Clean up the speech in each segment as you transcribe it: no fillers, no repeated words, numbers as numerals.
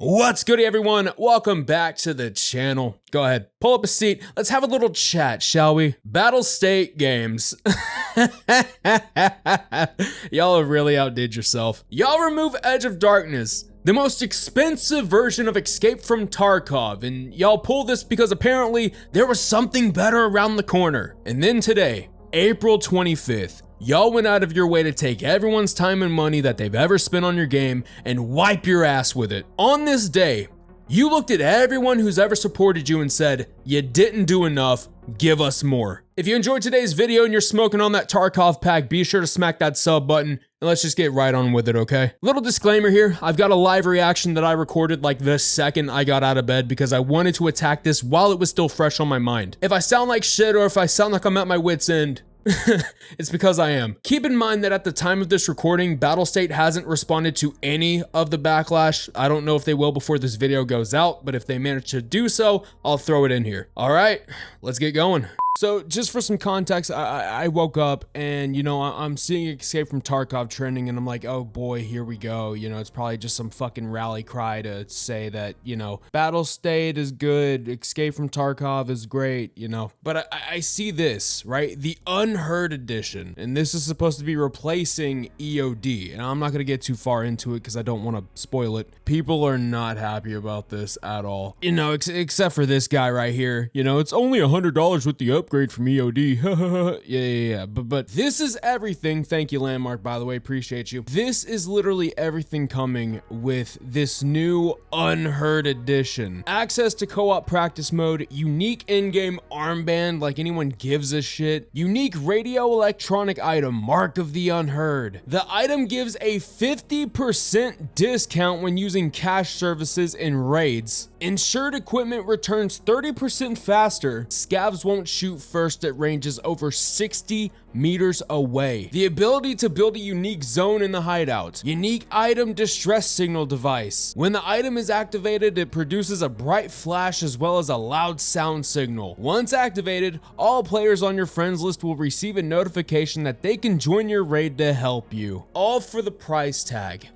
What's good, everyone? Welcome back to the channel. Go ahead, pull up a seat. Let's have a little chat, shall we? Battlestate games. Y'all have really outdid yourself. Y'all remove Edge of Darkness, the most expensive version of Escape from Tarkov, and y'all pull this because apparently there was something better around the corner. And then today, April 25th, y'all went out of your way to take everyone's time and money that they've ever spent on your game and wipe your ass with it. On this day, you looked at everyone who's ever supported you and said, you didn't do enough, give us more. If you enjoyed today's video and you're smoking on that Tarkov pack, be sure to smack that sub button and let's just get right on with it, okay? Little disclaimer here, I've got a live reaction that I recorded like the second I got out of bed because I wanted to attack this while it was still fresh on my mind. If I sound like shit or if I sound like I'm at my wit's end, it's because I am. Keep in mind that at the time of this recording, Battlestate hasn't responded to any of the backlash. I don't know if they will before this video goes out, but if they manage to do so, I'll throw it in here. All right, let's get going. So just for some context, I woke up and, you know, I'm seeing Escape from Tarkov trending and I'm like, oh boy, here we go. You know, it's probably just some fucking rally cry to say that, you know, Battlestate is good, Escape from Tarkov is great, you know. But I see this, right? The Unheard Edition. And this is supposed to be replacing EOD. And I'm not going to get too far into it because I don't want to spoil it. People are not happy about this at all. You know, except for this guy right here. You know, it's only $100 with the upgrade from EOD. yeah. But this is everything. Thank you, Landmark, by the way. Appreciate you. This is literally everything coming with this new Unheard Edition. Access to co-op practice mode, unique in-game armband like anyone gives a shit, unique radio electronic item, Mark of the Unheard. The item gives a 50% discount when using cash services in raids. Insured equipment returns 30% faster. Scavs won't shoot first at ranges over 60 meters away. The ability to build a unique zone in the hideout. Unique item distress signal device. When the item is activated, it produces a bright flash as well as a loud sound signal. Once activated, all players on your friends list will receive a notification that they can join your raid to help you. All for the price tag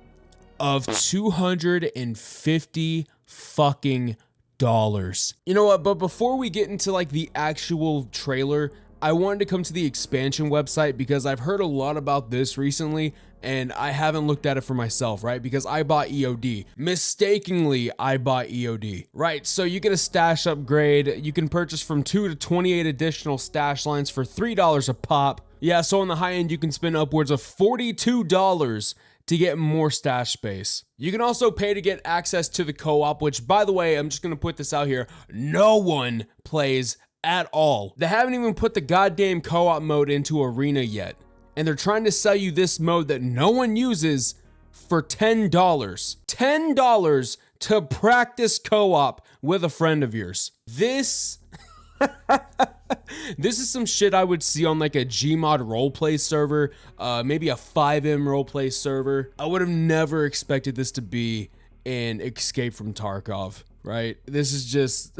of $250 fucking dollars. You know what, but before we get into like the actual trailer, I wanted to come to the expansion website because I've heard a lot about this recently and I haven't looked at it for myself, right? Because I bought EOD. Mistakenly, I bought EOD, right? So you get a stash upgrade. You can purchase from 2 to 28 additional stash lines for $3 a pop. Yeah, so on the high end, you can spend upwards of $42 to get more stash space. You can also pay to get access to the co-op, which, by the way, I'm just gonna put this out here, no one plays at all. They haven't even put the goddamn co-op mode into Arena yet. And they're trying to sell you this mode that no one uses for $10. $10 to practice co-op with a friend of yours. This is some shit I would see on like a Gmod roleplay server, maybe a 5M roleplay server. I would have never expected this to be in Escape from Tarkov, right? This is just,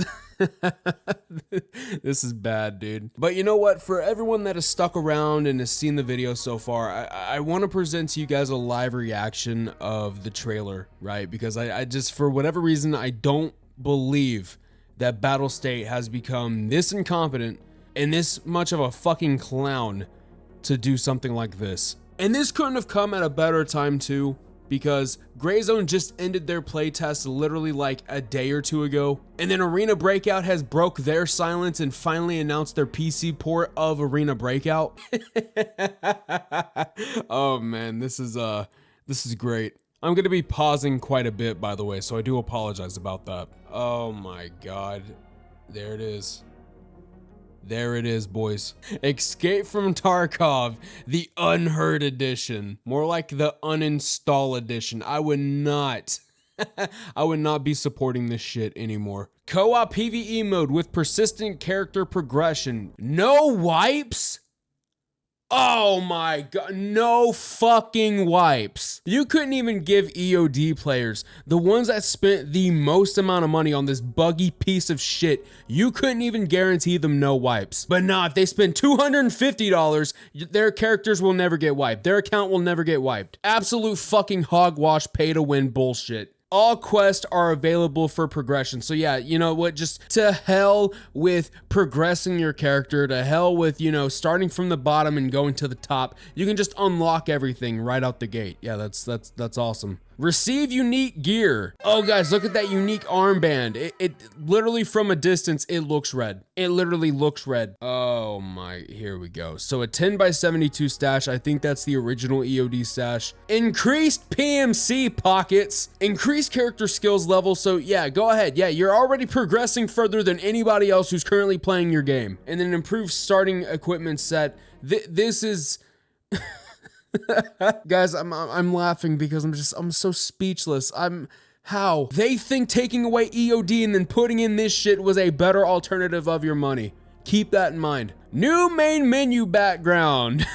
this is bad, dude. But you know what? For everyone that has stuck around and has seen the video so far, I want to present to you guys a live reaction of the trailer, right? Because I just, for whatever reason, I don't believe that Battlestate has become this incompetent and this much of a fucking clown to do something like this. And this couldn't have come at a better time too, because Grayzone just ended their playtest literally like a day or two ago. And then Arena Breakout has broke their silence and finally announced their PC port of Arena Breakout. Oh man, this is great. I'm gonna be pausing quite a bit, by the way, so I do apologize about that. Oh my god. There it is. There it is, boys. Escape from Tarkov, the Unheard Edition. More like the Uninstall Edition. I would not be supporting this shit anymore. Co-op PvE mode with persistent character progression. No wipes? Oh my god, no fucking wipes. You couldn't even give EOD players, the ones that spent the most amount of money on this buggy piece of shit, you couldn't even guarantee them no wipes. But nah, if they spend $250, their characters will never get wiped. Their account will never get wiped. Absolute fucking hogwash pay to win bullshit. all quests are available for progression. So yeah, you know what, just to hell with progressing your character, to hell with, you know, starting from the bottom and going to the top. You can just unlock everything right out the gate. Yeah, that's awesome. Receive unique gear. Oh guys, look at that unique armband. It literally from a distance, it looks red. It literally looks red. Oh my, here we go. So a 10x72 stash, I think that's the original EOD stash. Increased PMC pockets, increased character skills level. So yeah, go ahead. Yeah, you're already progressing further than anybody else who's currently playing your game. And then improved starting equipment set. This is... Guys, I'm laughing because I'm so speechless. How? They think taking away EOD and then putting in this shit was a better alternative of your money. Keep that in mind. New main menu background.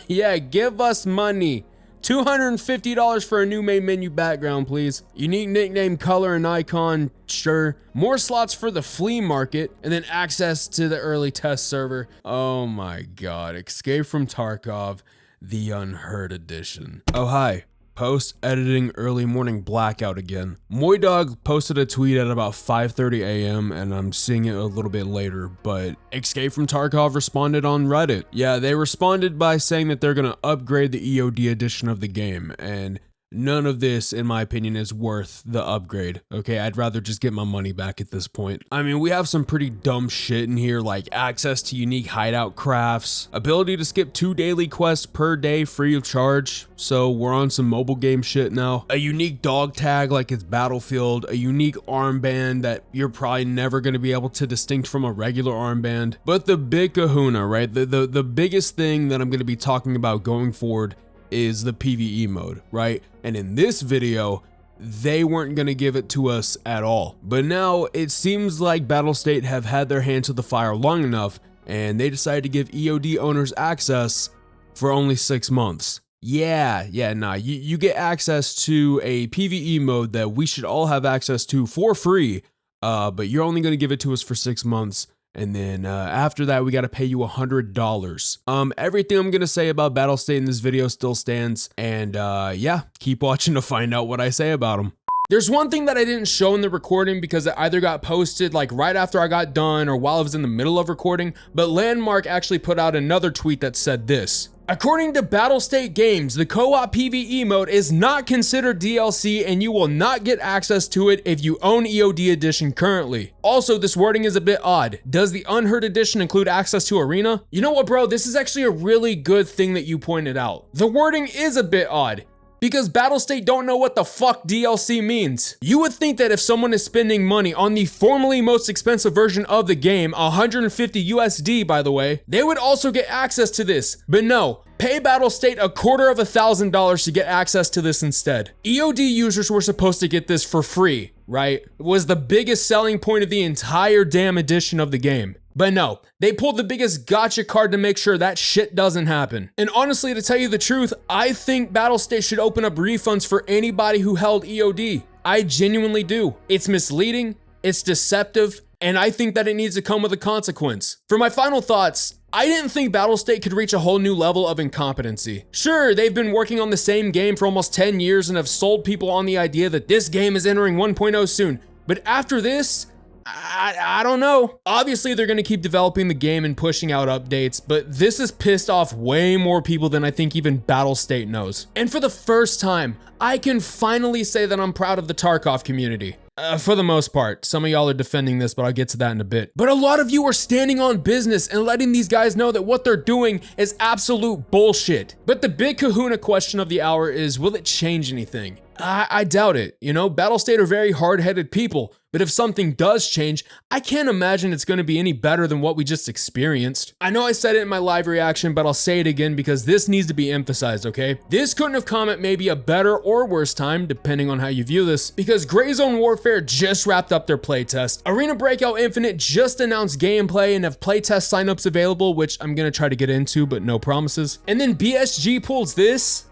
Yeah, give us money. $250 for a new main menu background, please. Unique nickname, color, and icon, sure. More slots for the flea market, and then access to the early test server. Oh my god, Escape from Tarkov. The Unheard Edition. Oh hi, post-editing early morning blackout again. Moy Dog posted a tweet at about 5:30 a.m. and I'm seeing it a little bit later, but Escape from Tarkov responded on Reddit. Yeah, they responded by saying that they're gonna upgrade the EOD edition of the game, and none of this, in my opinion, is worth the upgrade, okay? I'd rather just get my money back at this point. I mean, we have some pretty dumb shit in here, like access to unique hideout crafts, ability to skip 2 daily quests per day free of charge, so we're on some mobile game shit now. A unique dog tag like it's Battlefield, a unique armband that you're probably never gonna be able to distinct from a regular armband. But the big kahuna, right? The biggest thing that I'm gonna be talking about going forward is the PvE mode, right? And in this video, they weren't gonna give it to us at all. But now it seems like Battlestate have had their hand to the fire long enough, and they decided to give EOD owners access for only 6 months. Yeah, nah, you get access to a PvE mode that we should all have access to for free, but you're only gonna give it to us for 6 months. And then after that, we got to pay you $100. Everything I'm going to say about Battlestate in this video still stands. And yeah, keep watching to find out what I say about them. There's one thing that I didn't show in the recording because it either got posted like right after I got done or while I was in the middle of recording, but Landmark actually put out another tweet that said this. According to Battlestate Games, the co-op PvE mode is not considered DLC and you will not get access to it if you own EOD Edition currently. Also, this wording is a bit odd. Does the Unheard Edition include access to Arena? You know what, bro? This is actually a really good thing that you pointed out. The wording is a bit odd, because Battlestate don't know what the fuck DLC means. You would think that if someone is spending money on the formerly most expensive version of the game, 150 USD by the way, they would also get access to this. But no, pay Battlestate $250,000 to get access to this instead. EOD users were supposed to get this for free, right? It was the biggest selling point of the entire damn edition of the game. But no, they pulled the biggest gotcha card to make sure that shit doesn't happen. And honestly, to tell you the truth, I think Battlestate should open up refunds for anybody who held EOD. I genuinely do. It's misleading, it's deceptive, and I think that it needs to come with a consequence. For my final thoughts, I didn't think Battlestate could reach a whole new level of incompetency. Sure, they've been working on the same game for almost 10 years and have sold people on the idea that this game is entering 1.0 soon. But after this, I don't know. Obviously, they're going to keep developing the game and pushing out updates, but this has pissed off way more people than I think even Battlestate knows. And for the first time, I can finally say that I'm proud of the Tarkov community. For the most part. Some of y'all are defending this, but I'll get to that in a bit. But a lot of you are standing on business and letting these guys know that what they're doing is absolute bullshit. But the big kahuna question of the hour is, will it change anything? I doubt it. You know, Battlestate are very hard-headed people, but if something does change, I can't imagine it's going to be any better than what we just experienced. I know I said it in my live reaction, but I'll say it again because this needs to be emphasized, okay? This couldn't have come at maybe a better or worse time, depending on how you view this, because Gray Zone Warfare just wrapped up their playtest. Arena Breakout Infinite just announced gameplay and have playtest signups available, which I'm going to try to get into, but no promises. And then BSG pulls this.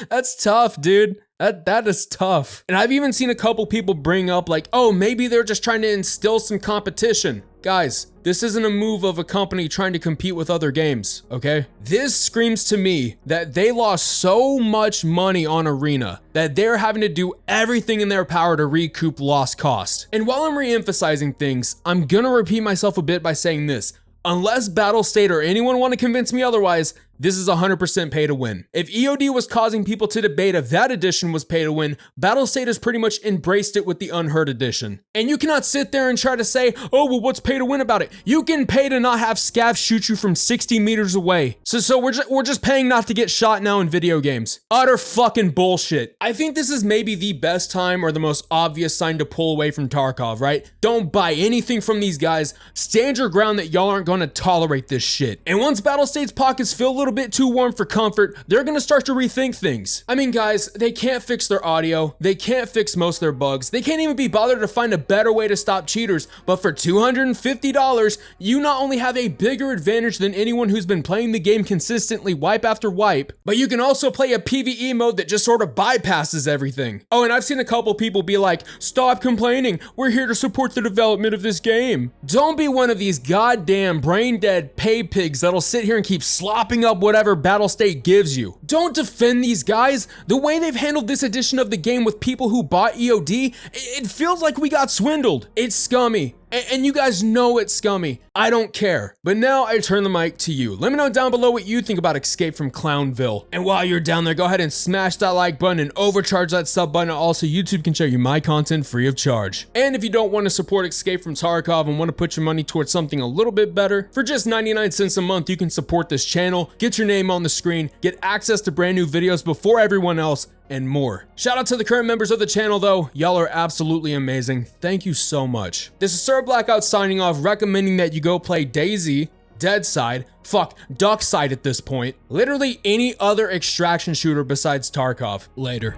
That's tough, dude. That is tough. And I've even seen a couple people bring up like, oh, maybe they're just trying to instill some competition. Guys, this isn't a move of a company trying to compete with other games, okay? This screams to me that they lost so much money on Arena that they're having to do everything in their power to recoup lost cost. And while I'm re-emphasizing things, I'm gonna repeat myself a bit by saying this. Unless Battlestate or anyone want to convince me otherwise, this is 100% pay to win. If EOD was causing people to debate if that edition was pay to win, Battlestate has pretty much embraced it with the Unheard Edition. And you cannot sit there and try to say, oh, well, what's pay to win about it? You can pay to not have scavs shoot you from 60 meters away. So we're just paying not to get shot now in video games. Utter fucking bullshit. I think this is maybe the best time or the most obvious sign to pull away from Tarkov, right? Don't buy anything from these guys. Stand your ground that y'all aren't gonna tolerate this shit. And once Battlestate's pockets feel a little bit too warm for comfort, they're gonna start to rethink things. I mean, guys, they can't fix their audio, they can't fix most of their bugs, they can't even be bothered to find a better way to stop cheaters, but for $250, you not only have a bigger advantage than anyone who's been playing the game consistently wipe after wipe, but you can also play a PvE mode that just sort of bypasses everything. Oh, and I've seen a couple people be like, stop complaining, we're here to support the development of this game. Don't be one of these goddamn brain dead pay pigs that'll sit here and keep slopping up whatever Battlestate gives you. Don't defend these guys. The way they've handled this edition of the game with people who bought EOD, it feels like we got swindled. It's scummy. And you guys know it's scummy. I don't care. But now I turn the mic to you. Let me know down below what you think about Escape from Clownville. And while you're down there, go ahead and smash that like button and overcharge that sub button. Also, YouTube can show you my content free of charge. And if you don't want to support Escape from Tarkov and want to put your money towards something a little bit better, for just 99 cents a month, you can support this channel, get your name on the screen, get access to brand new videos before everyone else, and more. Shout out to the current members of the channel though, y'all are absolutely amazing. Thank you so much. This is Sir Blackout signing off, recommending that you go play DayZ, Deadside, fuck, Duckside at this point, literally any other extraction shooter besides Tarkov. Later.